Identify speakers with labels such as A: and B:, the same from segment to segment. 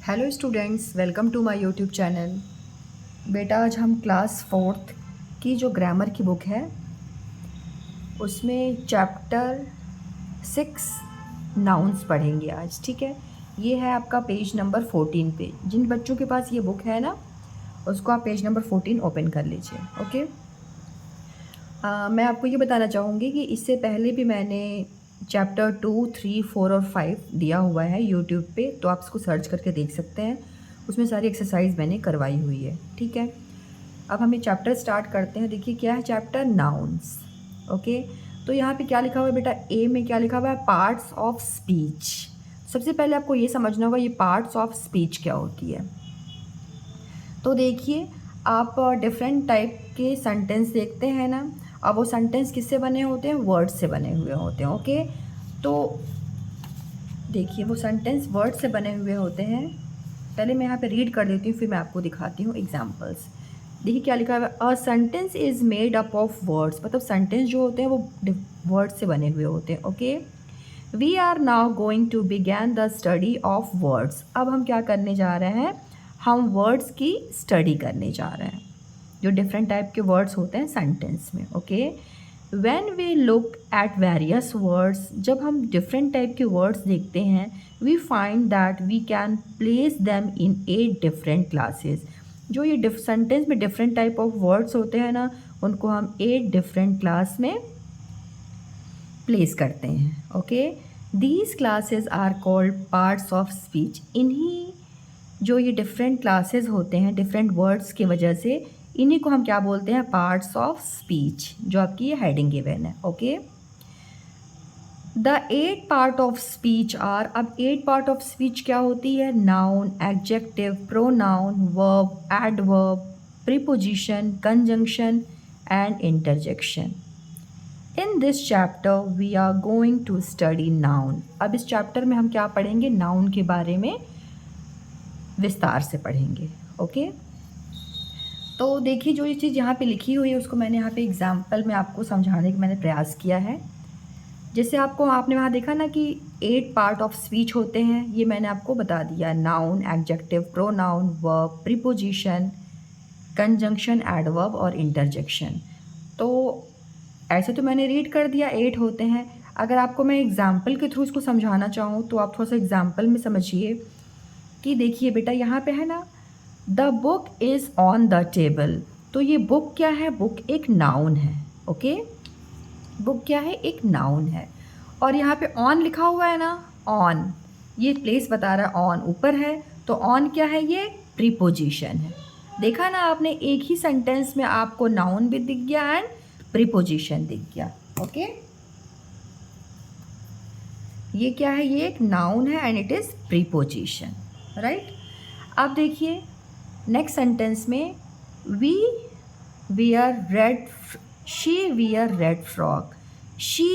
A: Hello students, welcome to my YouTube channel. बेटा आज हम क्लास 4th की जो ग्रामर की बुक है उसमें चैप्टर 6 नाउन्स पढ़ेंगे आज। ठीक है, ये है आपका पेज नंबर 14 पे। जिन बच्चों के पास ये बुक है ना उसको आप पेज नंबर 14 ओपन कर लीजिए। ओके, मैं आपको ये बताना चाहूँगी कि इससे पहले भी मैंने चैप्टर 2, 3, 4 और 5 दिया हुआ है यूट्यूब पे, तो आप इसको सर्च करके देख सकते हैं। उसमें सारी एक्सरसाइज मैंने करवाई हुई है। ठीक है, अब हम ये चैप्टर स्टार्ट करते हैं। देखिए क्या है चैप्टर, नाउन्स। ओके, तो यहाँ पे क्या लिखा हुआ है बेटा, ए में क्या लिखा हुआ है, पार्ट्स ऑफ स्पीच। सबसे पहले आपको ये समझना होगा ये पार्ट्स ऑफ स्पीच क्या होती है। तो देखिए आप डिफरेंट टाइप के सेंटेंस देखते हैं ना, अब वो सेंटेंस किससे बने होते हैं, वर्ड से बने हुए होते हैं। ओके, तो देखिए वो सेंटेंस वर्ड से बने हुए होते हैं। पहले मैं यहाँ पे रीड कर देती हूँ, फिर मैं आपको दिखाती हूँ एग्जांपल्स। देखिए क्या लिखा है, a sentence is made up of words. मतलब सेंटेंस जो होते हैं वो वर्ड से बने हुए होते हैं। Okay, we are now going to begin the study of words. अब हम क्या करने जा रहे हैं, हम वर्ड्स की स्टडी करने जा रहे हैं, जो डिफरेंट टाइप के वर्ड्स होते हैं सेंटेंस में। Okay, when we look at various words, जब हम डिफरेंट टाइप के वर्ड्स देखते हैं, we find that we can place them in 8 different classes. जो ये सेंटेंस में डिफरेंट टाइप ऑफ वर्ड्स होते हैं ना, उनको हम 8 डिफरेंट क्लास में प्लेस करते हैं। Okay, these classes are called parts of speech. इन्हीं जो ये डिफरेंट क्लासेस होते हैं डिफरेंट वर्ड्स की वजह से, इन्हीं को हम क्या बोलते हैं, पार्ट्स ऑफ स्पीच, जो आपकी ये हेडिंग गिवन है। Okay, the 8 part of speech are, अब 8 पार्ट ऑफ स्पीच क्या होती है, noun, adjective, pronoun, verb, adverb, preposition, conjunction and interjection. In this chapter we are going to study noun. अब इस चैप्टर में हम क्या पढ़ेंगे, नाउन के बारे में विस्तार से पढ़ेंगे। ओके, तो देखिए जो ये चीज़ यहाँ पे लिखी हुई है उसको मैंने यहाँ पे एग्जाम्पल में आपको समझाने का मैंने प्रयास किया है। जैसे आपने वहाँ देखा ना कि 8 पार्ट ऑफ स्पीच होते हैं, ये मैंने आपको बता दिया, noun, adjective, pronoun, verb, preposition, conjunction, adverb और इंटरजेक्शन। तो ऐसे तो मैंने रीड कर दिया 8 होते हैं। अगर आपको मैं एग्जाम्पल के थ्रू इसको समझाना चाहूँ तो आप थोड़ा सा एग्जाम्पल में समझिए कि देखिए बेटा यहाँ पे है ना, the book is on the table. तो ये बुक क्या है, बुक एक नाउन है। ओके, बुक क्या है, एक नाउन है। और यहाँ पे ऑन लिखा हुआ है ना, ऑन, ये प्लेस बता रहा है ऑन ऊपर है, तो ऑन क्या है, ये प्रीपोजिशन है। देखा ना आपने, एक ही सेंटेंस में आपको नाउन भी दिख गया एंड प्रीपोजिशन दिख गया। ओके, ये क्या है, ये एक नाउन है and it is preposition, right. अब देखिए नेक्स्ट सेंटेंस में, we wear red, she wear red frock. She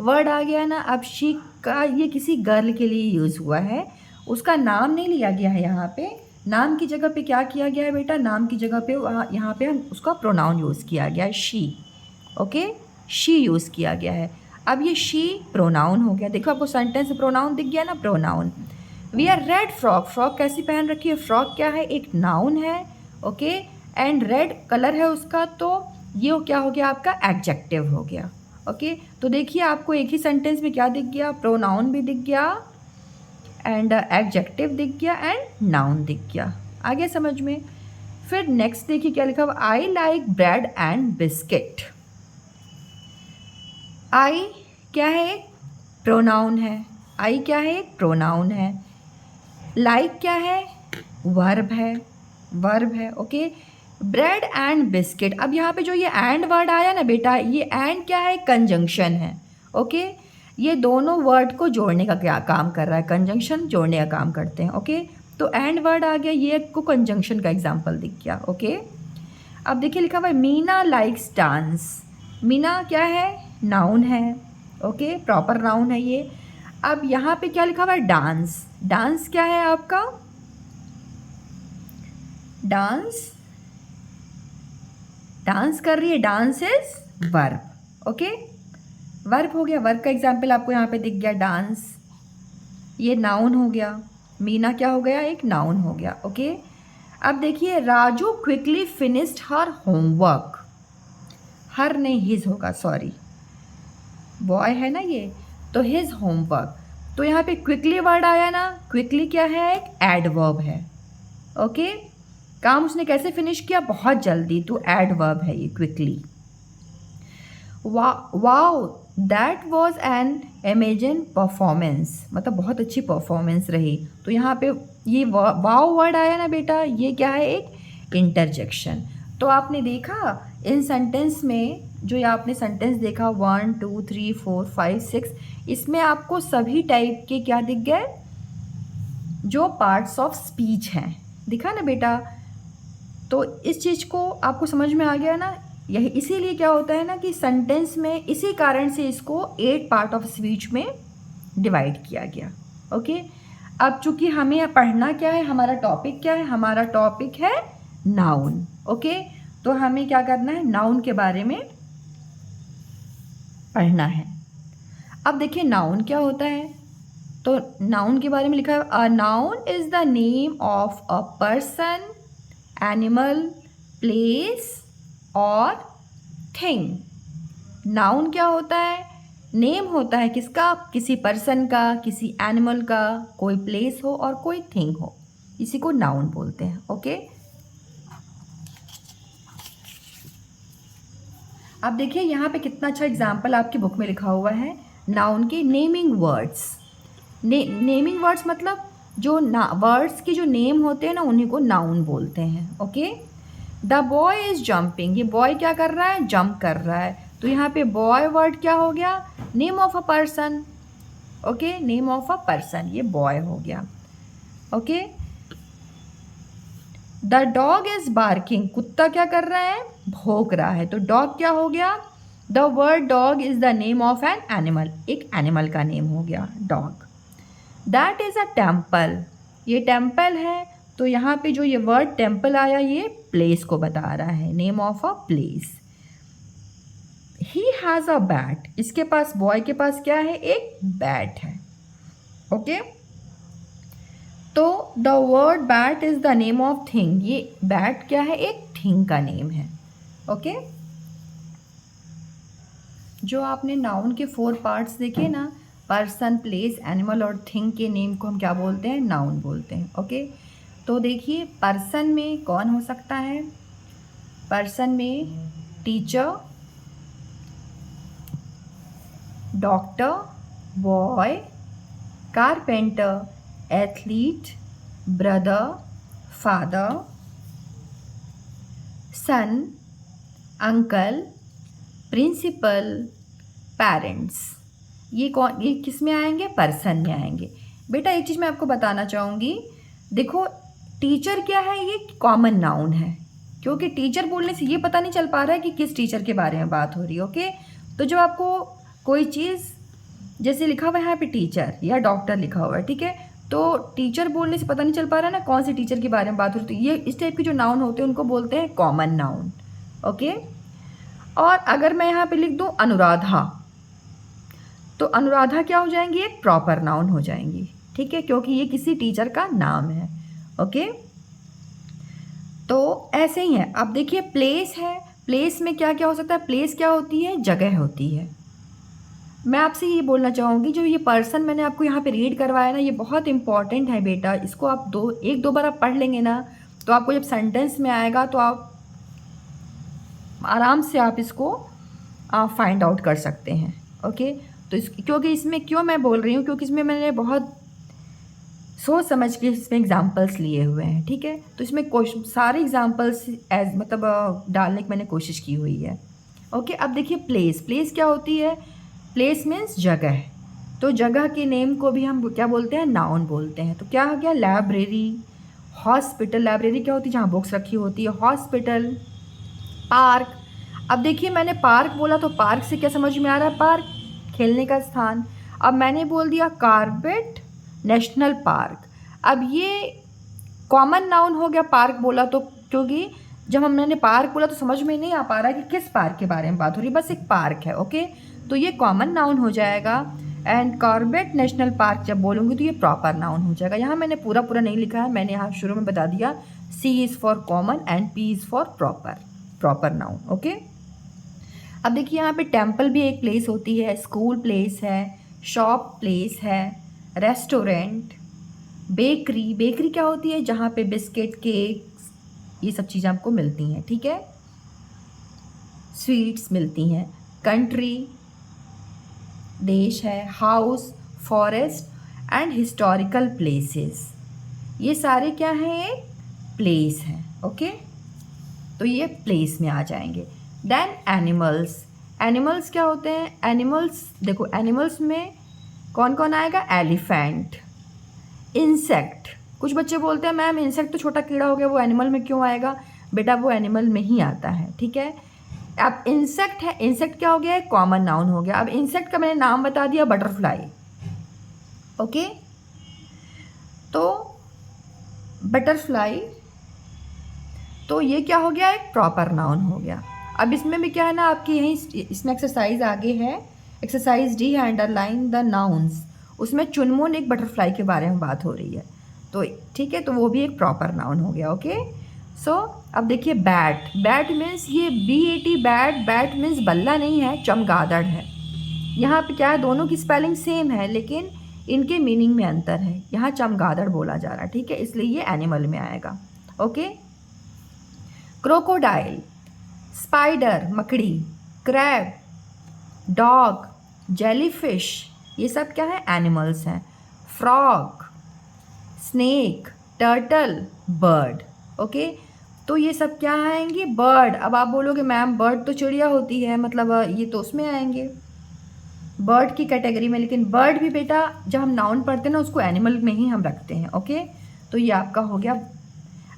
A: word आ गया ना, अब शी का ये किसी गर्ल के लिए यूज़ हुआ है, उसका नाम नहीं लिया गया है। यहाँ पे नाम की जगह पे क्या किया गया है बेटा, नाम की जगह पे यहाँ पे उसका प्रोनाउन यूज़ किया गया है, शी। ओके, शी यूज़ किया गया है। अब ये शी प्रोनाउन हो गया। देखो आपको सेंटेंस में प्रोनाउन दिख गया ना, pronoun. We are red frock, frock कैसी पहन रखी है, फ्रॉक क्या है, एक नाउन है। ओके, एंड रेड कलर है उसका, तो ये क्या हो गया आपका, एडजेक्टिव हो गया। ओके, तो देखिए आपको एक ही सेंटेंस में क्या दिख गया, प्रोनाउन भी दिख गया एंड एडजेक्टिव दिख गया एंड नाउन दिख गया। आ गया समझ में। फिर नेक्स्ट देखिए क्या लिखा हुआ, I like bread and biscuit. I क्या है, एक प्रोनाउन है। आई क्या है, एक प्रोनाउन है। लाइक क्या है, वर्ब है, वर्ब है। Okay, bread and biscuit. अब यहाँ पे जो ये एंड वर्ड आया ना बेटा, ये एंड क्या है, कंजंक्शन है। ओके, ये दोनों वर्ड को जोड़ने का क्या काम कर रहा है, कंजंक्शन जोड़ने का काम करते हैं। ओके, तो एंड वर्ड आ गया, ये को कंजंक्शन का एग्जाम्पल दिख गया। ओके, अब देखिए लिखा हुआ है, मीना लाइक्स डांस। मीना क्या है, नाउन है। ओके, प्रॉपर नाउन है ये। अब यहाँ पे क्या लिखा हुआ है, डांस। डांस क्या है आपका, डांस, डांस कर रही है, dance is verb. Okay, verb हो गया, वर्ब का एग्जाम्पल आपको यहाँ पे दिख गया, डांस, ये नाउन हो गया। मीना क्या हो गया, एक नाउन हो गया। ओके, अब देखिए Raju quickly finished her homework. Her नहीं हिज होगा, सॉरी, बॉय है ना ये, तो हिज होमवर्क। तो यहाँ पे क्विकली वर्ड आया ना, क्विकली क्या है, एक एडवर्ब है। ओके, काम उसने कैसे फिनिश किया, बहुत जल्दी, तो एडवर्ब है ये quickly. Wow that was an amazing performance, मतलब बहुत अच्छी परफॉर्मेंस रही। तो यहाँ पे ये वाओ वर्ड आया ना बेटा, ये क्या है, एक इंटरजेक्शन। तो आपने देखा इन सेंटेंस में, जो ये आपने सेंटेंस देखा 1 2 3 4 5 6, इसमें आपको सभी टाइप के क्या दिख गए, जो पार्ट्स ऑफ स्पीच हैं, दिखा ना बेटा। तो इस चीज़ को आपको समझ में आ गया ना। यही इसीलिए क्या होता है ना कि सेंटेंस में, इसी कारण से इसको 8 पार्ट ऑफ स्पीच में डिवाइड किया गया। ओके, अब चूंकि हमें पढ़ना क्या है, हमारा टॉपिक क्या है, हमारा टॉपिक है नाउन। ओके, तो हमें क्या करना है, नाउन के बारे में पढ़ना है। अब देखिए नाउन क्या होता है, तो नाउन के बारे में लिखा है, a noun is the name of a person, animal, place और थिंग। नाउन क्या होता है, नेम होता है किसका, किसी पर्सन का, किसी एनिमल का, कोई प्लेस हो और कोई थिंग हो, इसी को नाउन बोलते हैं। ओके, अब देखिए यहाँ पे कितना अच्छा एग्जाम्पल आपकी बुक में लिखा हुआ है नाउन के नेमिंग वर्ड्स। नेमिंग वर्ड्स मतलब जो वर्ड्स की जो नेम होते हैं ना, उन्हीं को नाउन बोलते हैं। Okay, the boy is jumping, ये बॉय क्या कर रहा है, जंप कर रहा है। तो यहाँ पे बॉय वर्ड क्या हो गया, name of a person. Okay, name of a person, ये बॉय हो गया। Okay, the dog is barking, कुत्ता क्या कर रहा है, भौंक रहा है। तो डॉग क्या हो गया, the word dog is the name of an animal, एक एनिमल का नेम हो गया dog. That is a temple, ये टेम्पल है। तो यहाँ पे जो ये वर्ड टेम्पल आया, ये प्लेस को बता रहा है, name of a place. He has a bat, इसके पास, बॉय के पास क्या है, एक बैट है। ओके, तो the word bat is the name of thing, ये बैट क्या है, एक थिंग का नेम है। ओके, जो आपने नाउन के 4 पार्ट्स देखे ना, पर्सन, प्लेस, एनिमल और थिंग के नेम को हम क्या बोलते हैं, नाउन बोलते हैं। ओके, तो देखिए पर्सन में कौन हो सकता है, पर्सन में teacher, doctor, boy, carpenter, athlete, brother, father, son, uncle, principal, parents, ये कौन, ये किस में आएंगे, पर्सन में आएंगे। बेटा एक चीज़ मैं आपको बताना चाहूँगी, देखो टीचर क्या है, ये कॉमन नाउन है, क्योंकि टीचर बोलने से ये पता नहीं चल पा रहा है कि किस टीचर के बारे में बात हो रही है। ओके, तो जब आपको कोई चीज़, जैसे लिखा हुआ है यहाँ पे टीचर या डॉक्टर लिखा हुआ है, ठीक है, तो टीचर बोलने से पता नहीं चल पा रहा है ना कौन से टीचर के बारे में बात हो रही है, तो ये इस टाइप के जो नाउन होते हैं उनको बोलते हैं कॉमन नाउन। ओके, और अगर मैं यहाँ पे लिख दूँ अनुराधा, तो अनुराधा क्या हो जाएंगी, एक प्रॉपर नाउन हो जाएंगी। ठीक है, क्योंकि ये किसी टीचर का नाम है। ओके, तो ऐसे ही है। अब देखिए प्लेस है, प्लेस में क्या क्या हो सकता है, प्लेस क्या होती है, जगह होती है। मैं आपसे ये बोलना चाहूँगी, जो ये पर्सन मैंने आपको यहाँ पे रीड करवाया ना, ये बहुत इंपॉर्टेंट है बेटा। इसको आप एक दो बार आप पढ़ लेंगे ना, तो आपको जब सेंटेंस में आएगा तो आप आराम से आप इसको फाइंड आउट कर सकते हैं। ओके, तो क्योंकि इसमें क्यों मैं बोल रही हूँ, क्योंकि इसमें मैंने बहुत सोच समझ के इसमें एग्जांपल्स लिए हुए हैं। ठीक है, तो इसमें सारे एग्जांपल्स मतलब डालने की मैंने कोशिश की हुई है। ओके, अब देखिए प्लेस, प्लेस क्या होती है, प्लेस मीन्स जगह। तो जगह के नेम को भी हम क्या बोलते हैं, नाउन बोलते हैं। तो क्या हो गया, लाइब्रेरी, हॉस्पिटल, लाइब्रेरी क्या होती है, जहाँ बुक्स रखी होती है, हॉस्पिटल, पार्क। अब देखिए मैंने पार्क बोला, तो पार्क से क्या समझ में आ रहा है, पार्क, खेलने का स्थान। अब मैंने बोल दिया कार्बेट नेशनल पार्क, अब ये कॉमन नाउन हो गया, पार्क बोला तो, क्योंकि जब मैंने पार्क बोला तो समझ में नहीं आ पा रहा कि किस पार्क के बारे में बात हो रही है, बस एक पार्क है। ओके, तो ये कॉमन नाउन हो जाएगा। एंड कॉर्बेट नेशनल पार्क जब बोलूँगी तो ये प्रॉपर नाउन हो जाएगा। यहाँ मैंने पूरा पूरा नहीं लिखा है, मैंने यहाँ शुरू में बता दिया C is for common and P is for proper noun. Okay, अब देखिए यहाँ पे टेम्पल भी एक प्लेस होती है, स्कूल प्लेस है, शॉप प्लेस है, रेस्टोरेंट, बेकरी। बेकरी क्या होती है? जहाँ पे बिस्किट, केक्स, ये सब चीज़ें आपको मिलती हैं, ठीक है, स्वीट्स मिलती हैं। कंट्री देश है, house, forest and historical places, ये सारे क्या हैं? एक प्लेस हैं। ओके, तो ये प्लेस में आ जाएंगे। Then animals. एनिमल्स क्या होते हैं? एनिमल्स देखो, एनिमल्स में कौन कौन आएगा? Elephant, insect. कुछ बच्चे बोलते हैं मैम इंसेक्ट तो छोटा कीड़ा हो गया, वो एनिमल में क्यों आएगा? बेटा वो एनिमल में ही आता है, ठीक है। अब इंसेक्ट है, इंसेक्ट क्या हो गया? एक कॉमन नाउन हो गया। अब इंसेक्ट का मैंने नाम बता दिया, बटरफ्लाई। ओके, तो बटरफ्लाई, तो ये क्या हो गया? एक प्रॉपर नाउन हो गया। अब इसमें भी क्या है ना, आपकी यहीं इसमें एक्सरसाइज आगे है, एक्सरसाइज डी है, अंडरलाइन द नाउन्स। उसमें चुनमुन एक बटरफ्लाई के बारे में बात हो रही है, तो ठीक है, तो वो भी एक प्रॉपर नाउन हो गया। ओके, सो अब देखिए बैट। बैट मीन्स ये BAT बैट। बैट मीन्स बल्ला नहीं है, चमगादड़ है। यहाँ पे क्या है? दोनों की स्पेलिंग सेम है लेकिन इनके मीनिंग में अंतर है। यहाँ चमगादड़ बोला जा रहा है, ठीक है, इसलिए ये एनिमल में आएगा। ओके, क्रोकोडाइल, स्पाइडर मकड़ी, क्रैब, डॉग, जेलीफिश, ये सब क्या है? एनिमल्स हैं। Frog, snake, turtle, bird. Okay, तो ये सब क्या आएंगे? बर्ड। अब आप बोलोगे मैम बर्ड तो चिड़िया होती है, मतलब ये तो उसमें आएंगे बर्ड की कैटेगरी में, लेकिन बर्ड भी बेटा जब हम नाउन पढ़ते हैं ना उसको एनिमल में ही हम रखते हैं। ओके, तो ये आपका हो गया।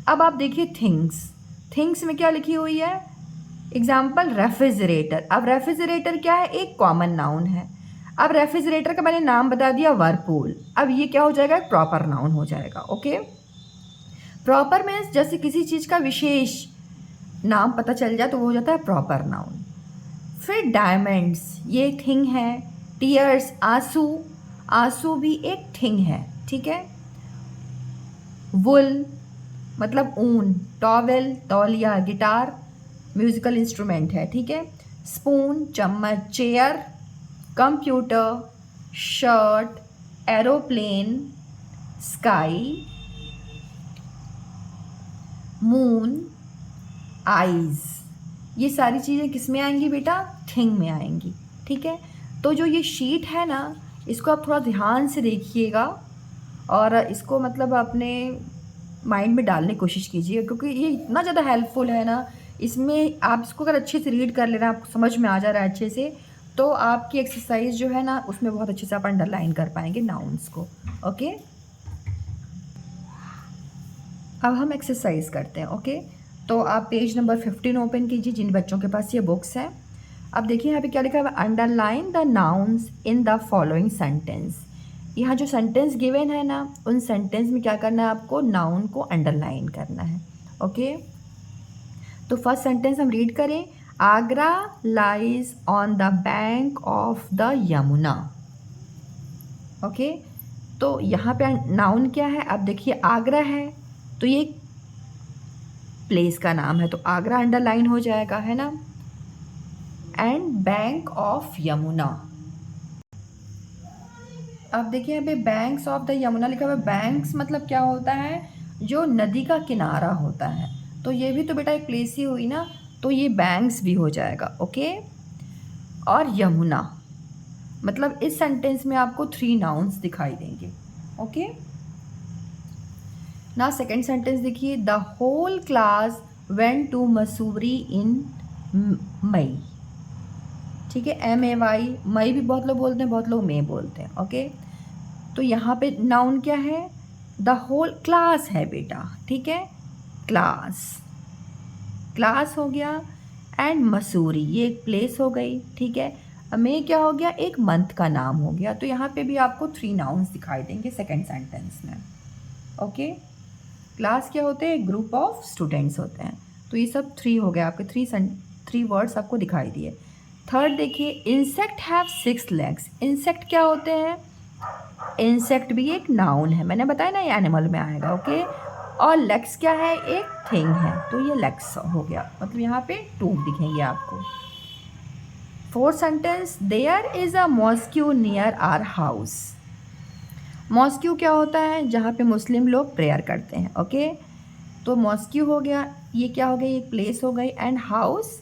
A: अब आप देखिए थिंग्स। थिंग्स में क्या लिखी हुई है? Example refrigerator. अब रेफ्रिजरेटर क्या है? एक कॉमन नाउन है। अब रेफ्रिजरेटर का मैंने नाम बता दिया वर्लपूल। अब ये क्या हो जाएगा? एक प्रॉपर नाउन हो जाएगा। ओके, प्रॉपर मीन्स जैसे किसी चीज़ का विशेष नाम पता चल जाए तो वो हो जाता है प्रॉपर नाउन। फिर डायमंड्स, ये एक थिंग है। टीयर्स, आंसू, आंसू भी एक थिंग है, ठीक है। वुल मतलब ऊन, टॉवेल तौलिया, गिटार म्यूजिकल इंस्ट्रूमेंट है, ठीक है। स्पून चम्मच, chair, computer, shirt, aeroplane, sky, moon, eyes, ये सारी चीज़ें किस में आएंगी बेटा? थिंग में आएंगी, ठीक है। तो जो ये शीट है ना, इसको आप थोड़ा ध्यान से देखिएगा और इसको मतलब अपने माइंड में डालने की कोशिश कीजिए, क्योंकि ये इतना ज़्यादा हेल्पफुल है ना। इसमें आप इसको अगर अच्छे से रीड कर ले रहे हैं, आपको समझ में आ जा रहा है अच्छे से, तो आपकी एक्सरसाइज जो है ना उसमें बहुत अच्छे से आप अंडरलाइन कर पाएंगे नाउन्स को। ओके, अब हम एक्सरसाइज करते हैं। ओके, तो आप पेज नंबर 15 ओपन कीजिए जिन बच्चों के पास ये बुक्स हैं। अब देखिए यहाँ पे क्या लिखा है? Underline the nouns in the following sentence. यहाँ जो सेंटेंस गिवन है ना, उन सेंटेंस में क्या करना है? आपको नाउन को अंडरलाइन करना है। ओके, तो फर्स्ट सेंटेंस हम रीड करें। Agra lies on the bank of the Yamuna. Okay, तो यहाँ पे नाउन क्या है? अब देखिए आगरा है तो ये प्लेस का नाम है, तो आगरा अंडरलाइन हो जाएगा, है ना। And bank of Yamuna. अब देखिए यहाँ पे बैंक्स ऑफ द यमुना लिखा हुआ है। बैंक्स मतलब क्या होता है? जो नदी का किनारा होता है, तो ये भी तो बेटा एक प्लेस ही हुई ना, तो ये बैंक्स भी हो जाएगा। ओके, और यमुना मतलब इस सेंटेंस में आपको 3 नाउन्स दिखाई देंगे। ओके, ना सेकेंड सेंटेंस देखिए। The whole class went to Mussoorie in May, ठीक है, MAY, मई भी बहुत लोग बोलते हैं, बहुत लोग मे बोलते हैं। ओके, तो यहाँ पे नाउन क्या है? द होल क्लास है बेटा, ठीक है, क्लास, क्लास हो गया। एंड मसूरी ये एक प्लेस हो गई, ठीक है। मे क्या हो गया? एक मंथ का नाम हो गया। तो यहाँ पे भी आपको 3 नाउन्स दिखाई देंगे सेकेंड सेंटेंस में। ओके, क्लास क्या होते हैं? ग्रुप ऑफ स्टूडेंट्स होते हैं। तो ये सब 3 हो गया आपके, 3 वर्ड्स आपको दिखाई दिए। थर्ड देखिए, इंसेक्ट हैव 6 लेग्स। इंसेक्ट क्या होते हैं? इंसेक्ट भी एक नाउन है, मैंने बताया ना ये एनिमल में आएगा, ओके। और लेग्स क्या है? एक थिंग है, तो ये लेग्स हो गया, मतलब यहाँ पे 2 दिखेंगे आपको। Fourth sentence, there is a mosque near our house. Mosque क्या होता है? जहाँ पे मुस्लिम लोग प्रेयर करते हैं, ओके। तो मॉस्क्यू हो गया, ये क्या हो गई? एक प्लेस हो गई, एंड हाउस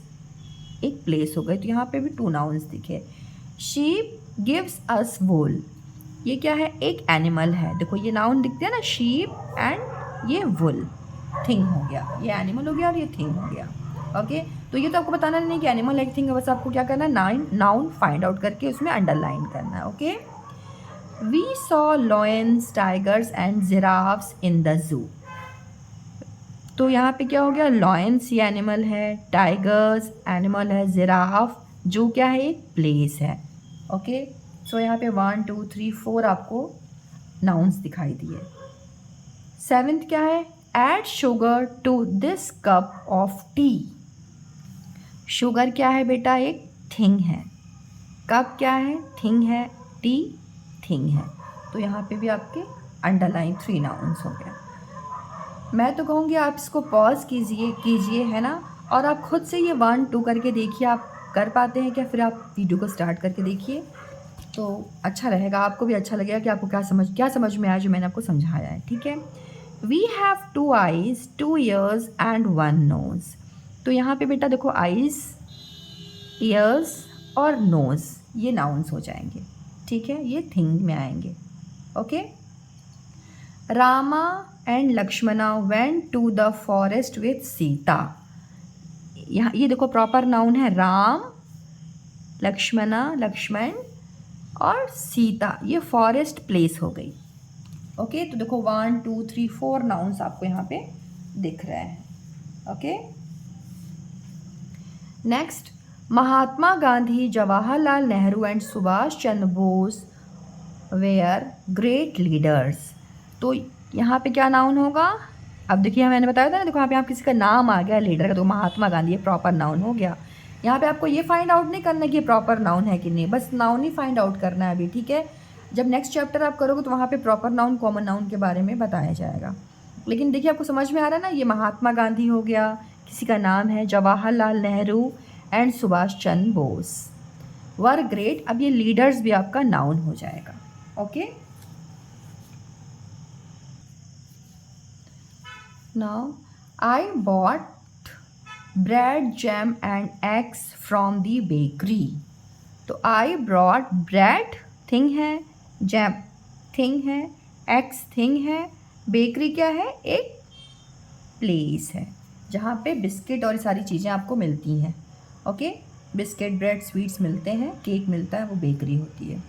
A: एक प्लेस हो गई, तो यहाँ पे भी 2 नाउन्स दिखे। शीप गिव्स अस वूल, ये क्या है? एक एनिमल है, देखो ये नाउन दिखते हैं ना, शीप एंड ये वुल, थिंग हो गया, ये एनिमल हो गया और ये थिंग हो गया, ओके। तो ये तो आपको बताना नहीं कि एनिमल एक थिंग है, बस आपको क्या करना है, नाउन फाइंड आउट करके उसमें अंडरलाइन करना है, okay. We saw lions, tigers and giraffes in the zoo. तो यहाँ पे क्या हो गया? लॉयंस ये एनिमल है, टाइगर्स एनिमल है, जिराफ जो क्या है? एक प्लेस है, ओके। सो यहाँ पे 1 2 3 4 आपको नाउन्स दिखाई दिए। 7th क्या है? Add sugar to this cup of tea. Sugar क्या है बेटा? एक थिंग है। कप क्या है? थिंग है। टी थिंग है, तो यहाँ पे भी आपके अंडरलाइन 3 नाउन्स हो गया। मैं तो कहूँगी आप इसको पॉज कीजिए है ना, और आप खुद से ये 1 2 करके देखिए, आप कर पाते हैं क्या? फिर आप वीडियो को स्टार्ट करके देखिए, तो अच्छा रहेगा, आपको भी अच्छा लगेगा कि आपको क्या समझ में आया जो मैंने आपको समझाया है, ठीक है। We have 2 eyes 2 ears and 1 nose। तो यहाँ पे बेटा देखो, आइज़, ईयर्स और नोज़ ये नाउन्स हो जाएंगे, ठीक है, ये थिंग में आएंगे, okay. Rama and Lakshmana went to the forest with Sita. यहाँ ये देखो प्रॉपर नाउन है, राम, लक्ष्मण और सीता, ये फॉरेस्ट प्लेस हो गई, ओके। तो देखो 1 2 3 4 नाउन्स आपको यहाँ पे दिख रहे हैं, okay. Next, Mahatma Gandhi, Jawaharlal Nehru and Subhash Chandra Bose were great leaders. तो यहाँ पे क्या नाउन होगा? अब देखिए मैंने बताया था ना, देखो यहाँ पे आप किसी का नाम आ गया लीडर का, तो महात्मा गांधी ये प्रॉपर नाउन हो गया। यहाँ पे आपको ये फाइंड आउट नहीं करना कि ये प्रॉपर नाउन है कि नहीं, बस नाउन ही फाइंड आउट करना है अभी, ठीक है। जब नेक्स्ट चैप्टर आप करोगे तो वहाँ पे प्रॉपर नाउन, कॉमन नाउन के बारे में बताया जाएगा। लेकिन देखिए आपको समझ में आ रहा है ना, ये महात्मा गांधी हो गया, किसी का नाम है, Jawaharlal Nehru and Subhash Chandra Bose were great. अब ये लीडर्स भी आपका नाउन हो जाएगा, okay. Now I bought bread, jam and eggs from the bakery। तो I brought bread थिंग है, जैम थिंग है, एग्स थिंग है, बेकरी क्या है? एक प्लेस है जहाँ पे बिस्किट और सारी चीज़ें आपको मिलती हैं, ओके। बिस्किट, ब्रेड, स्वीट्स मिलते हैं, केक मिलता है, वो बेकरी होती है।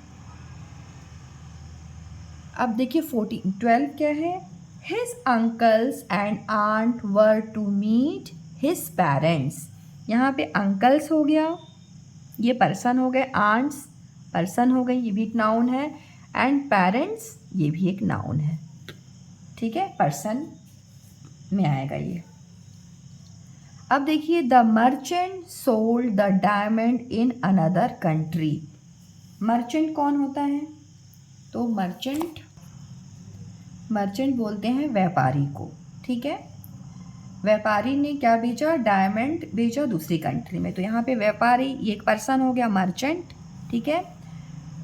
A: अब देखिए 12 क्या है? His uncles and aunt were to meet his parents। यहाँ पे uncles हो गया, ये पर्सन हो गए, आंट्स पर्सन हो गई, ये भी एक नाउन है, एंड पेरेंट्स ये भी एक नाउन है, ठीक है, पर्सन में आएगा ये। अब देखिए, the merchant sold the diamond in another country. Merchant कौन होता है? तो मर्चेंट बोलते हैं व्यापारी को, ठीक है। व्यापारी ने क्या बेचा? डायमंड बेचा दूसरी कंट्री में, तो यहाँ पे व्यापारी ये एक पर्सन हो गया, मर्चेंट, ठीक है।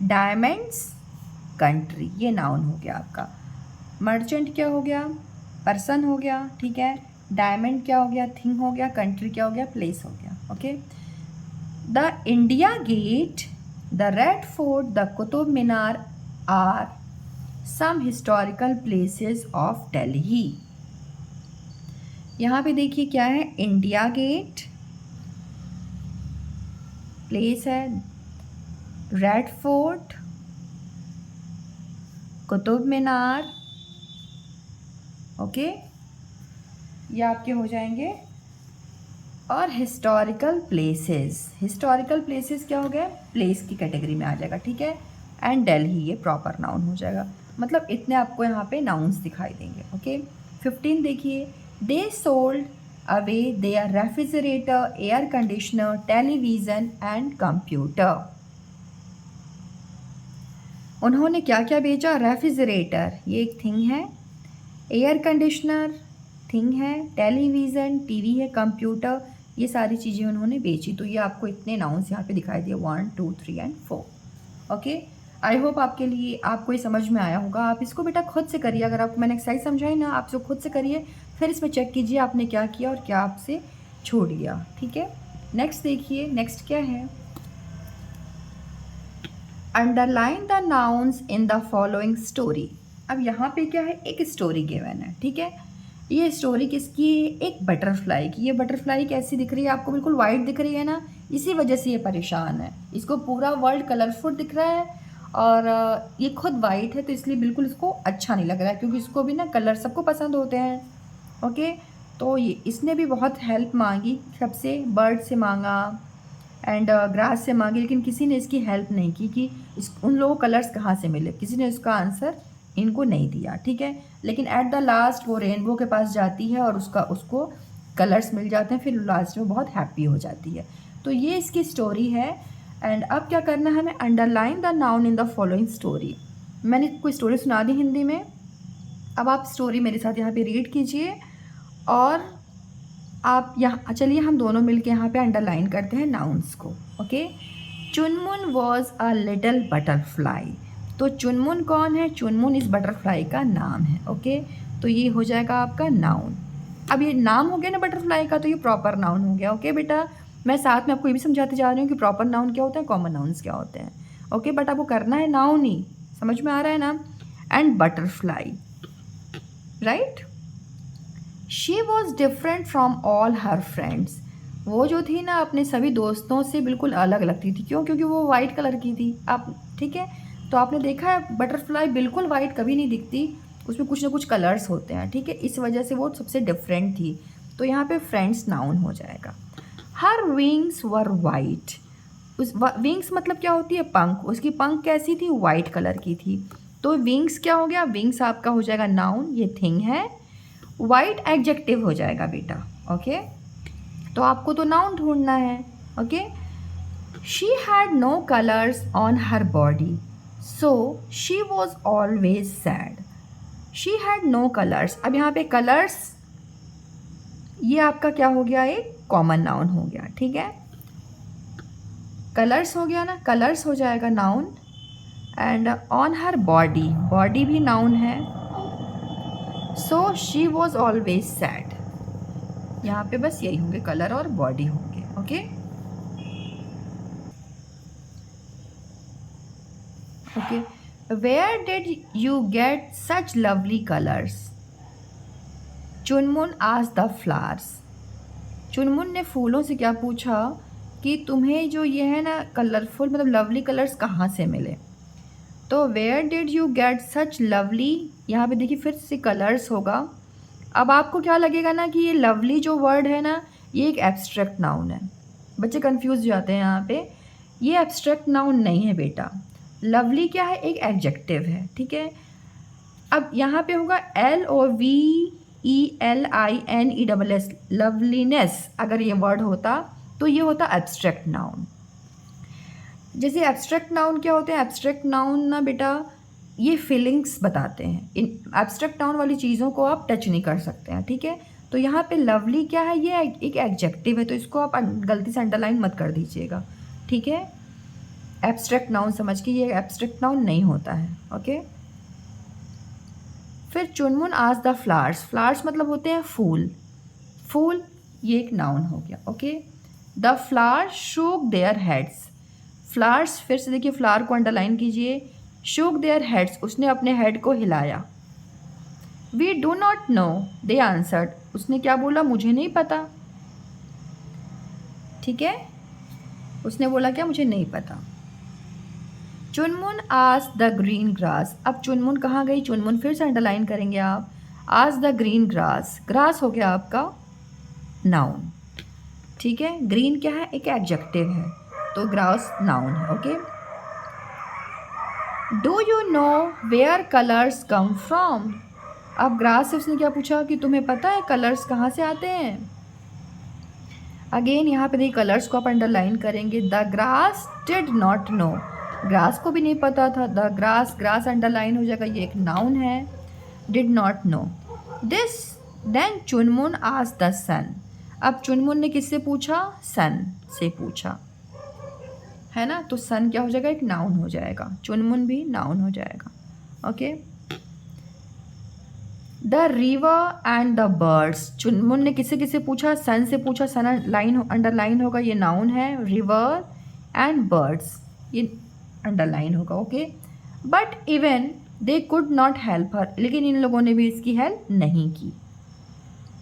A: डायमंड्स कंट्री ये नाउन हो गया आपका। मर्चेंट क्या हो गया? पर्सन हो गया, ठीक है। डायमंड क्या हो गया? थिंग हो गया। कंट्री क्या हो गया? प्लेस हो गया, okay. The India Gate, the Red Fort, the Qutub Minar are some historical places of Delhi. यहाँ पे देखिए क्या है? इंडिया गेट प्लेस है, Red Fort, Qutub Minar, okay, ये आपके हो जाएंगे। और हिस्टोरिकल प्लेसेस क्या हो गया? प्लेस की कैटेगरी में आ जाएगा, ठीक है। एंड दिल्ली ये प्रॉपर नाउन हो जाएगा। मतलब इतने आपको यहाँ पे नाउन्स दिखाई देंगे, ओके। 15 देखिए, they sold away their refrigerator, air conditioner, television and computer. उन्होंने क्या क्या भेजा? रेफ्रिजरेटर, ये एक थिंग है, एयर कंडीशनर थिंग है, टेलीविज़न टीवी है, कंप्यूटर, ये सारी चीज़ें उन्होंने बेची। तो ये आपको इतने नाउन्स यहाँ पे दिखाई दिए 1 2 3 एंड 4। ओके, आई होप आपके लिए आपको ये समझ में आया होगा। आप इसको बेटा खुद से करिए, अगर आपको मैंने एक्सरसाइज समझाई ना, आप इसको खुद से करिए, फिर इसमें चेक कीजिए आपने क्या किया और क्या आपसे छूट गया। ठीक है, नेक्स्ट देखिए, नेक्स्ट क्या है? Underline the nouns in the following story. अब यहाँ पे क्या है? एक स्टोरी गिवन है, ठीक है। ये स्टोरी किसकी है? एक बटरफ्लाई की। ये बटरफ्लाई कैसी दिख रही है आपको? बिल्कुल वाइट दिख रही है ना, इसी वजह से ये परेशान है। इसको पूरा वर्ल्ड कलरफुल दिख रहा है और ये खुद वाइट है, तो इसलिए बिल्कुल इसको अच्छा नहीं लग रहा है, क्योंकि इसको भी ना कलर सबको पसंद होते हैं। ओके, तो ये इसने भी बहुत हेल्प मांगी सबसे, बर्ड से मांगा एंड ग्रास से मांगी, लेकिन किसी ने इसकी हेल्प नहीं की कि उन लोगों को कलर्स कहाँ से मिले। किसी ने इसका आंसर इनको नहीं दिया, ठीक है। लेकिन एट द लास्ट वो रेनबो के पास जाती है और उसको कलर्स मिल जाते हैं, फिर लास्ट में बहुत हैप्पी हो जाती है। तो ये इसकी स्टोरी है। एंड अब क्या करना है हमें? Underline the noun in the following story. मैंने कोई स्टोरी सुना दी हिंदी में, अब आप स्टोरी मेरे साथ यहाँ पे रीड कीजिए और आप यहाँ चलिए हम दोनों मिलके यहाँ पे अंडरलाइन करते हैं नाउन्स को। ओके, चुनमुन वॉज अ लिटिल बटरफ्लाई। तो चुनमुन कौन है? चुनमुन इस बटरफ्लाई का नाम है। ओके, तो ये हो जाएगा आपका नाउन। अब ये नाम हो गया ना बटरफ्लाई का, तो ये प्रॉपर नाउन हो गया। ओके बेटा, मैं साथ में आपको ये भी समझाते जा रही हूँ कि प्रॉपर नाउन क्या होता है, कॉमन नाउन्स क्या होते हैं। ओके, बट आपको करना है नाउन ही, समझ में आ रहा है ना। And butterfly, right, she was different from all her friends. वो जो थी ना अपने सभी दोस्तों से बिल्कुल अलग लगती थी। क्यों? क्योंकि वो वाइट कलर की थी। आप ठीक है, तो आपने देखा है बटरफ्लाई बिल्कुल वाइट कभी नहीं दिखती, उसमें कुछ ना कुछ कलर्स होते हैं, ठीक है। इस वजह से वो सबसे डिफरेंट थी। तो यहाँ पे फ्रेंड्स नाउन हो जाएगा। हर विंग्स वर वाइट। उस विंग्स मतलब क्या होती है? पंख। उसकी पंख कैसी थी? वाइट कलर की थी। तो विंग्स क्या हो गया? विंग्स आपका हो जाएगा नाउन, ये थिंग है। वाइट एडजेक्टिव हो जाएगा बेटा। ओके, तो आपको तो नाउन ढूंढना है। Okay, she had no colours on her body, so she was always sad. She had no colours. अब यहाँ पे कलर्स, ये आपका क्या हो गया? एक कॉमन नाउन हो गया, ठीक है। कलर्स हो गया ना, कलर्स हो जाएगा noun. And on her body, body भी नाउन है। So she was always sad. यहाँ पे बस यही होंगे, कलर और बॉडी होंगे। Okay, okay, where did you get such lovely colours? Chunmun asked the flowers. Chunmun ने फूलों से क्या पूछा कि तुम्हें जो ये है ना कलरफुल मतलब लवली कलर्स कहाँ से मिले। तो where did you get such lovely, यहाँ पे देखिए फिर से कलर्स होगा। अब आपको क्या लगेगा ना कि ये लवली जो वर्ड है ना, ये एक एब्स्ट्रैक्ट नाउन है। बच्चे कंफ्यूज हो जाते हैं यहाँ पे। ये एब्स्ट्रैक्ट नाउन नहीं है बेटा। लवली क्या है? एक एडजेक्टिव है, ठीक है। अब यहाँ पे होगा LOVELINESS, लवलीनेस। अगर ये वर्ड होता तो ये होता एब्स्ट्रैक्ट नाउन। जैसे एब्स्ट्रैक्ट नाउन क्या होते हैं? एब्स्ट्रैक्ट नाउन ना बेटा ये फीलिंग्स बताते हैं। इन एब्स्ट्रैक्ट नाउन वाली चीज़ों को आप टच नहीं कर सकते हैं, ठीक है। तो यहाँ पे लवली क्या है? ये एक एडजेक्टिव है, तो इसको आप गलती से अंडरलाइन मत कर दीजिएगा, ठीक है। एब्स्ट्रैक्ट नाउन समझ के, ये एब्स्ट्रैक्ट नाउन नहीं होता है। ओके, फिर चुनमुन आस्क्ड द फ्लावर्स। फ्लावर्स मतलब होते हैं फूल। फूल ये एक नाउन हो गया। ओके, द फ्लावर्स शोक देयर हेड्स। फ्लावर्स, फिर से देखिए फ्लावर को अंडरलाइन कीजिए। शोक देयर हेड्स, उसने अपने हेड को हिलाया। We do not know, they answered. उसने क्या बोला? मुझे नहीं पता, ठीक है। उसने बोला क्या? मुझे नहीं पता। चुनमुन आस्क्ड द ग्रीन ग्रास। अब चुनमुन कहाँ गई? चुनमुन फिर से अंडरलाइन करेंगे आप। Asked the green grass, grass हो गया आपका नाउन, ठीक है। ग्रीन क्या है? एक एडजेक्टिव है, तो ग्रास नाउन है। Okay, do you know where colours come from. अब ग्रास से उसने क्या पूछा कि तुम्हें पता है कलर्स कहाँ से आते हैं। अगेन यहाँ पे देखिए कलर्स को आप अंडरलाइन करेंगे। The grass did not no, grass को भी नहीं पता था। द ग्रास, ग्रास अंडरलाइन हो जाएगा, ये एक नाउन है। Did not know this, then Chunmun asked the sun, अब चुनमुन ने किससे पूछा? सन से पूछा, है ना। तो सन क्या हो जाएगा? एक नाउन हो जाएगा, चुनमुन भी नाउन हो जाएगा। Okay. The river and the birds, चुनमुन ने किससे किससे पूछा? सन से पूछा, सन लाइन अंडरलाइन होगा, ये नाउन है। रिवर एंड बर्ड्स ये अंडरलाइन होगा। Okay. But even they could not help her, लेकिन इन लोगों ने भी इसकी हेल्प नहीं की।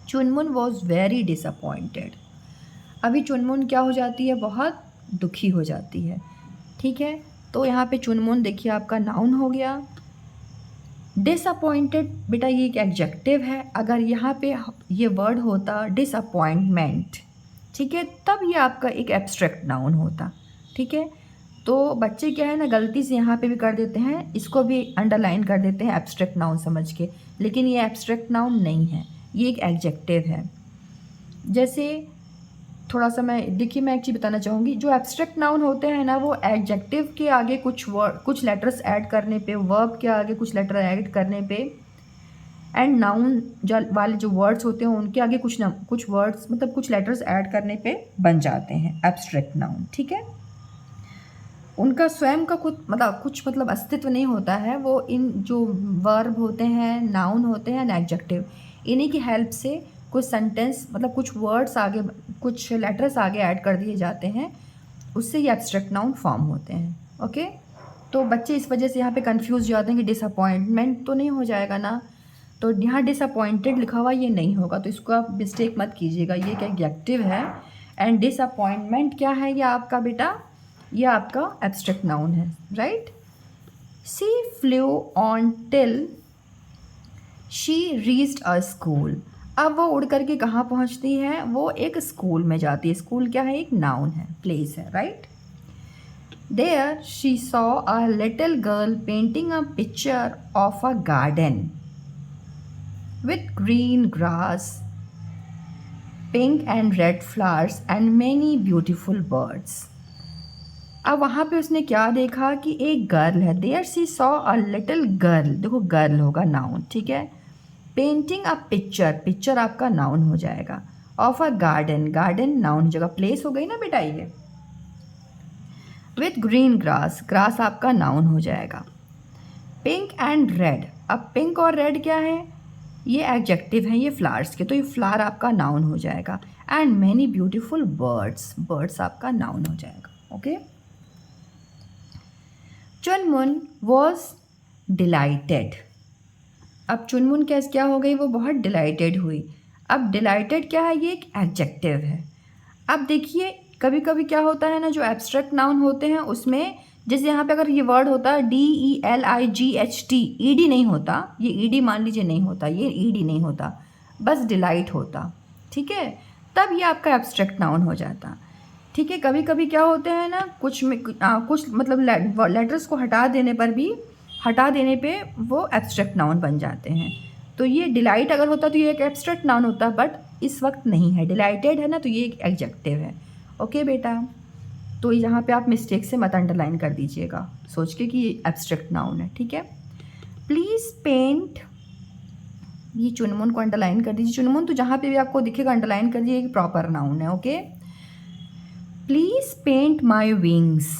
A: चुनमुन वॉज वेरी डिसअपॉइंटेड, अभी चुनमुन क्या हो जाती है? बहुत दुखी हो जाती है। ठीक है, तो यहाँ पे चुनमुन देखिए आपका नाउन हो गया। डिसअपॉइंटेड बेटा ये एक एडजेक्टिव है, अगर यहाँ पे ये वर्ड होता डिसअपॉइंटमेंट, ठीक है, तब ये आपका एक एब्स्ट्रैक्ट नाउन होता। ठीक है, तो बच्चे क्या है ना गलती से यहाँ पे भी कर देते हैं, इसको भी अंडरलाइन कर देते हैं एब्स्ट्रैक्ट नाउन समझ के, लेकिन ये एब्स्ट्रैक्ट नाउन नहीं है, ये एक एडजेक्टिव है। जैसे थोड़ा सा मैं देखिए, मैं एक चीज़ बताना चाहूँगी, जो एब्स्ट्रैक्ट नाउन होते हैं ना वो एडजेक्टिव के आगे कुछ लेटर्स ऐड करने पे, वर्ब के आगे कुछ लेटर ऐड करने पे, एंड नाउन वाले जो वर्ड्स होते हैं उनके आगे कुछ वर्ड्स मतलब कुछ लेटर्स ऐड करने पे बन जाते हैं एब्स्ट्रैक्ट नाउन। ठीक है, उनका स्वयं का कुछ मतलब अस्तित्व नहीं होता है, वो इन जो वर्ब होते हैं, नाउन होते हैं, एडजेक्टिव, इन्हीं की हेल्प से कुछ सेंटेंस मतलब कुछ वर्ड्स आगे, कुछ लेटर्स आगे ऐड कर दिए जाते हैं, उससे ये एब्स्ट्रैक्ट नाउन फॉर्म होते हैं। ओके, तो बच्चे इस वजह से यहाँ पे कंफ्यूज हो जाते हैं कि डिसअपॉइंटमेंट तो नहीं हो जाएगा ना, तो यहाँ डिसअपॉइंटेड लिखा हुआ ये नहीं होगा, तो इसको आप मिस्टेक मत कीजिएगा, ये एक एडजेक्टिव है। एंड डिसअपॉइंटमेंट क्या है? ये आपका बेटा, ये आपका एब्स्ट्रैक्ट नाउन है, right. She flu on till she reached a school, अब वो उड़ करके कहाँ पहुँचती है? वो एक स्कूल में जाती है। स्कूल क्या है? एक नाउन है, प्लेस है, right. There she saw a little girl painting a picture of a garden with green grass, pink and red flowers and many beautiful birds. अब वहाँ पे उसने क्या देखा कि एक गर्ल है। There she saw a little girl, देखो गर्ल होगा नाउन, ठीक है। पेंटिंग अ पिक्चर, पिक्चर आपका नाउन हो जाएगा। Of a garden, garden noun हो जाएगा, प्लेस हो गई ना बेटा ये। विथ ग्रीन ग्रास, ग्रास आपका नाउन हो जाएगा। पिंक एंड रेड, अब पिंक और रेड क्या है? ये एडजेक्टिव हैं, ये फ्लावर्स के, तो ये फ्लावर आपका नाउन हो जाएगा। And many beautiful birds, birds आपका नाउन हो जाएगा। ओके। चुनमुन वॉज डिलाइटेड, अब चुनमुन क्या हो गई? वो बहुत डिलाइटेड हुई। अब डिलाइटेड क्या है? ये एक एडजेक्टिव है। अब देखिए कभी कभी क्या होता है ना, जो एब्स्ट्रैक्ट नाउन होते हैं उसमें, जैसे यहाँ पे अगर ये वर्ड होता DELIGHT, ED नहीं होता, ये ED मान लीजिए नहीं होता, ये ED नहीं होता, बस डिलाइट होता, ठीक है, तब ये आपका एब्स्ट्रैक्ट नाउन हो जाता। ठीक है, कभी कभी क्या होते हैं ना, कुछ मतलब लेटर्स को हटा देने पे वो एब्स्ट्रैक्ट नाउन बन जाते हैं। तो ये डिलाइट अगर होता तो ये एक एब्स्ट्रैक्ट नाउन होता, बट इस वक्त नहीं है, डिलाइटेड है ना, तो ये एक एडजेक्टिव है। ओके बेटा, तो यहाँ पे आप मिस्टेक से मत अंडरलाइन कर दीजिएगा सोच के कि ये एब्स्ट्रैक्ट नाउन है। ठीक है, प्लीज़ पेंट, ये चुनमुन को अंडरलाइन कर दीजिए। चुनमुन तो जहाँ पे भी आपको दिखेगा अंडरलाइन कर दीजिए, एक प्रॉपर नाउन है। Okay, please paint my wings,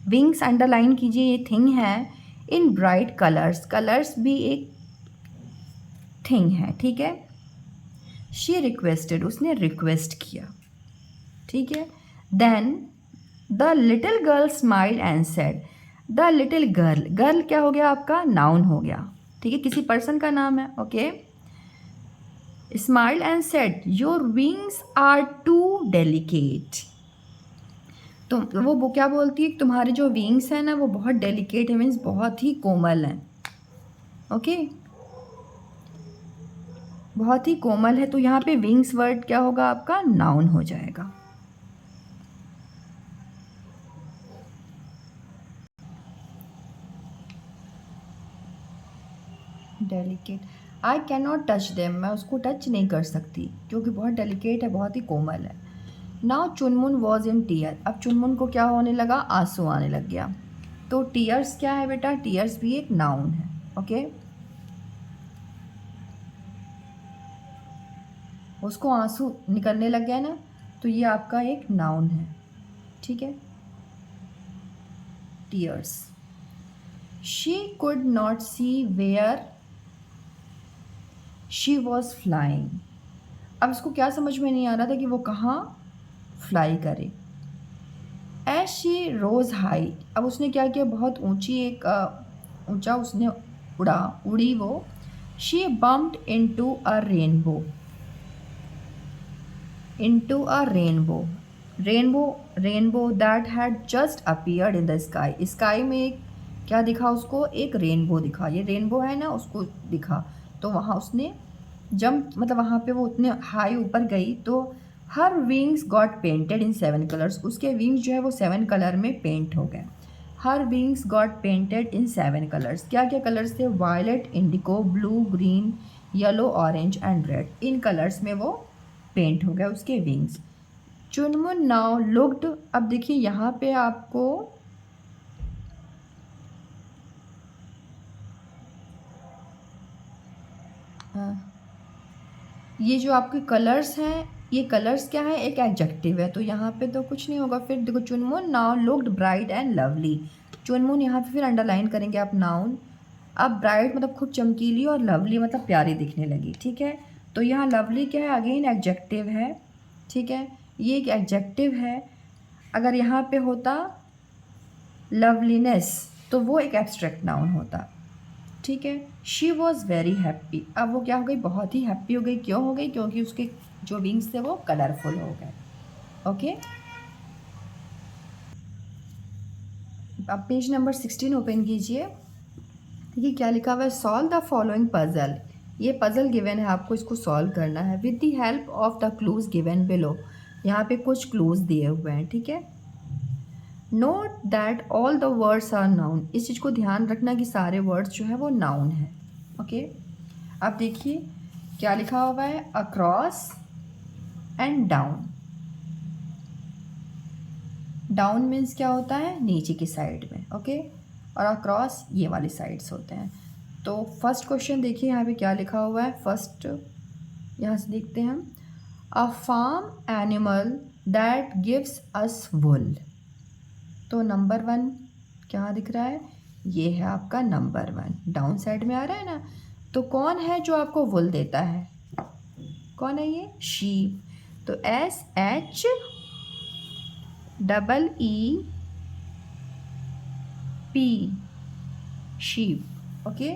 A: wings underline कीजिए, ये थिंग है। इन ब्राइट कलर्स, कलर्स भी एक थिंग है, ठीक है। शी रिक्वेस्टेड, उसने रिक्वेस्ट किया, ठीक है। Then the little girl smile and said, the little girl, girl क्या हो गया आपका? नाउन हो गया, ठीक है, किसी पर्सन का नाम है। Okay, smile and said your wings are too delicate, तो वो क्या बोलती है? तुम्हारे जो विंग्स हैं ना वो बहुत डेलिकेट है, मीन्स बहुत ही कोमल हैं। ओके, बहुत ही कोमल है, तो यहाँ पे विंग्स वर्ड क्या होगा आपका? नाउन हो जाएगा। Delicate, I can not touch them, मैं उसको टच नहीं कर सकती क्योंकि बहुत डेलिकेट है, बहुत ही कोमल है। नाउ चुनमुन वॉज इन टीयर। अब चुनमुन को क्या होने लगा, आंसू आने लग गया। तो टीयर्स क्या है बेटा, टीयर्स भी एक नाउन है। ओके, उसको आंसू निकलने लग गया ना, तो ये आपका एक नाउन है। ठीक है, tears. She could not see where she was flying. अब इसको क्या समझ में नहीं आ रहा था कि वो कहाँ फ्लाई करे। एज शी रोज हाई, अब उसने क्या किया, बहुत ऊंची एक ऊंचा उसने उड़ी वो। She bumped into a rainbow, into a rainbow, rainbow that had just appeared in the sky. Sky में एक क्या दिखा उसको, एक रेनबो दिखा। ये रेनबो है ना, उसको दिखा। तो वहाँ उसने जंप, मतलब वहाँ पे वो उतने हाई ऊपर गई तो her wings got painted in 7 colours. उसके विंग्स जो है वो 7 कलर में पेंट हो गए। Her wings got painted in 7 colours. क्या क्या कलर्स थे, violet, indigo, blue, green, yellow, orange and red. इन कलर्स में वो पेंट हो गया उसके विंग्स। चुनमुन नाउ लुक्ड, अब देखिए यहाँ पे आपको ये जो आपके कलर्स हैं, ये कलर्स क्या है, एक एडजेक्टिव है, तो यहाँ पे तो कुछ नहीं होगा। फिर देखो, चुनमुन now looked bright and lovely. चुनमुन यहाँ पे फिर अंडरलाइन करेंगे आप नाउन। अब ब्राइट मतलब खूब चमकीली और लवली मतलब प्यारी दिखने लगी। ठीक है, तो यहाँ लवली क्या है, अगेन एडजेक्टिव है। ठीक है, ये एक एडजेक्टिव है। अगर यहाँ पे होता लवलीनेस तो वो एक एब्स्ट्रैक्ट नाउन होता। ठीक है, शी वॉज़ वेरी हैप्पी। अब वो क्या हो गई, बहुत ही हैप्पी हो गई। क्यों हो गई, क्योंकि उसके जो विंग्स थे वो कलरफुल हो गए। ओके, अब पेज नंबर 16 ओपन कीजिए। देखिए क्या लिखा हुआ है, सॉल्व द फॉलोइंग पजल। ये पजल गिवन है, आपको इसको सॉल्व करना है with the help of the clues given below. यहाँ पे कुछ क्लूज दिए हुए हैं। ठीक है, note that all the words are noun. इस चीज़ को ध्यान रखना कि सारे वर्ड्स जो है वो नाउन है। ओके, अब देखिए क्या लिखा हुआ है, across and down. Down means क्या होता है, नीचे की साइड में। ओके, और अक्रॉस ये वाली साइड्स होते हैं। तो फर्स्ट क्वेश्चन देखिए यहाँ पे क्या लिखा हुआ है। फर्स्ट यहाँ से देखते हैं हम, a farm animal that gives us wool. तो नंबर 1 क्या दिख रहा है, ये है आपका नंबर 1, डाउन साइड में आ रहा है ना। तो कौन है जो आपको वुल देता है, कौन है ये, शीप। तो SHEEP, sheep. Okay,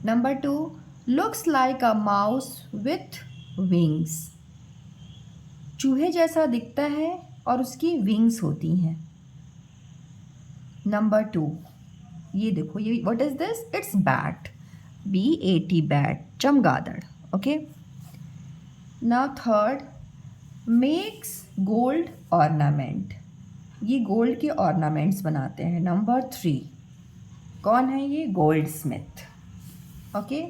A: number 2, looks like a mouse with wings. चूहे जैसा दिखता है और उसकी विंग्स होती हैं। नंबर 2, ये देखो, ये what is this, it's bat, BAT, bat, चमगादड़। Okay, now third, makes gold ornament. ये गोल्ड के ऑर्नामेंट्स बनाते हैं। नंबर 3, कौन है ये, goldsmith. Okay,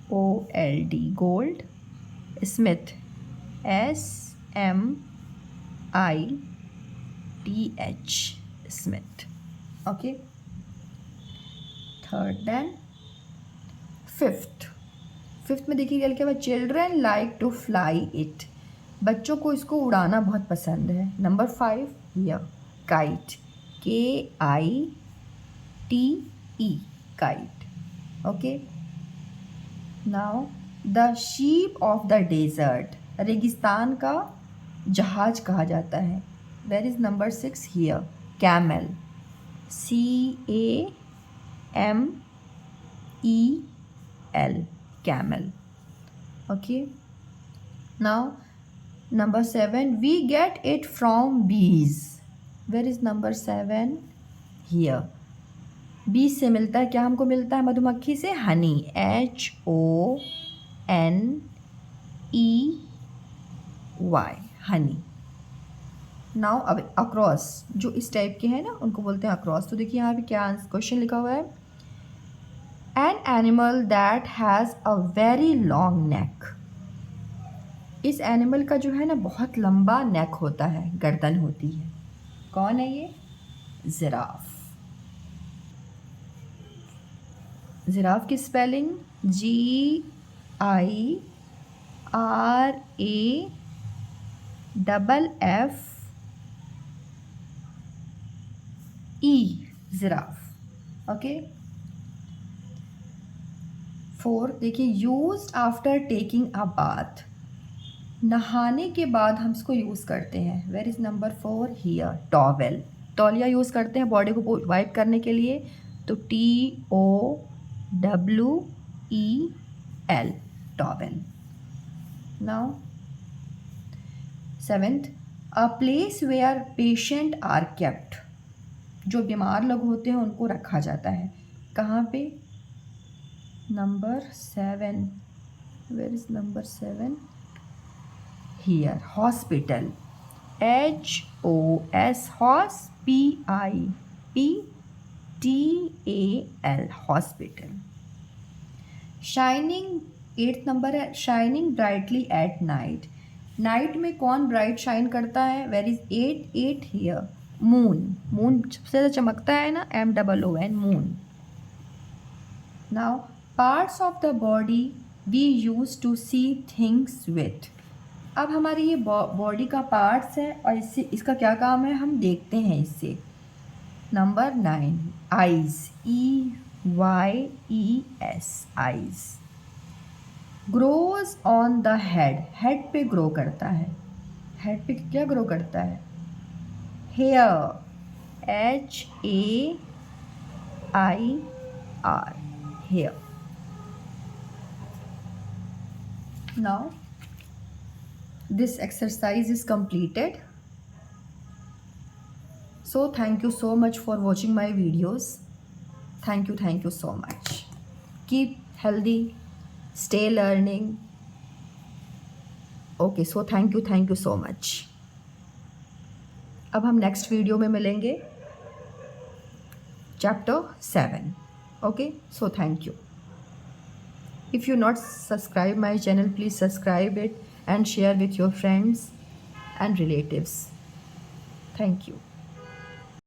A: GOLD, gold, smith, SMITH, smith. Okay, third, then fifth में देखिए क्या लिखा हुआ, children like to fly it. बच्चों को इसको उड़ाना बहुत पसंद है। Number 5, here, kite, KITE, kite. Okay, now the sheep of the desert, रेगिस्तान का जहाज कहा जाता है। Where is number 6, here, camel, CAMEL, camel. Okay, now number 7, we get it from bees. Where is number 7, here, बीज से मिलता है। क्या हमको मिलता है, मधुमक्खी से, हनी, HONEY, हनी। नाउ अब अक्रॉस, जो इस टाइप के हैं ना उनको बोलते हैं अक्रॉस। तो देखिए यहाँ पे क्या क्वेश्चन लिखा हुआ है, an animal that has a very long neck। इस एनिमल का जो है ना बहुत लंबा नेक होता है, गर्दन होती है। कौन है ये? जिराफ। जिराफ की स्पेलिंग GIRAFFE, जिराफ। ओके। 4 देखिए, used after taking a bath, नहाने के बाद हम इसको यूज़ करते हैं। Where is number 4 here? Towel. तौलिया यूज़ करते हैं बॉडी को वाइप करने के लिए, तो TOWEL, towel. Now 7th, a place where patient are kept, जो बीमार लोग होते हैं उनको रखा जाता है। कहाँ पे? Number 7, where is number 7? Here, hospital. HOS, HOSPITAL, hospital. Shining, 8th number है, shining brightly at night, night में कौन ब्राइट शाइन करता है? Where is 8 here? Moon. Moon सबसे ज़्यादा चमकता है ना, MOON, moon. Now parts of the body we use to see things with, अब हमारी ये बॉडी का पार्ट्स है और इससे इसका क्या काम है, हम देखते हैं इससे। Number 9, eyes, EYES, eyes. Grows on the head, head पे ग्रो करता है। हेड पे क्या ग्रो करता है? Hair, HAIR, hair. Now this exercise is completed. So thank you so much for watching my videos. Thank you so much. Keep healthy, stay learning. Okay, so thank you so much. अब हम next video में मिलेंगे, chapter 7. Okay, so thank you. If you not subscribe my channel, please subscribe it and share with your friends and relatives. Thank you.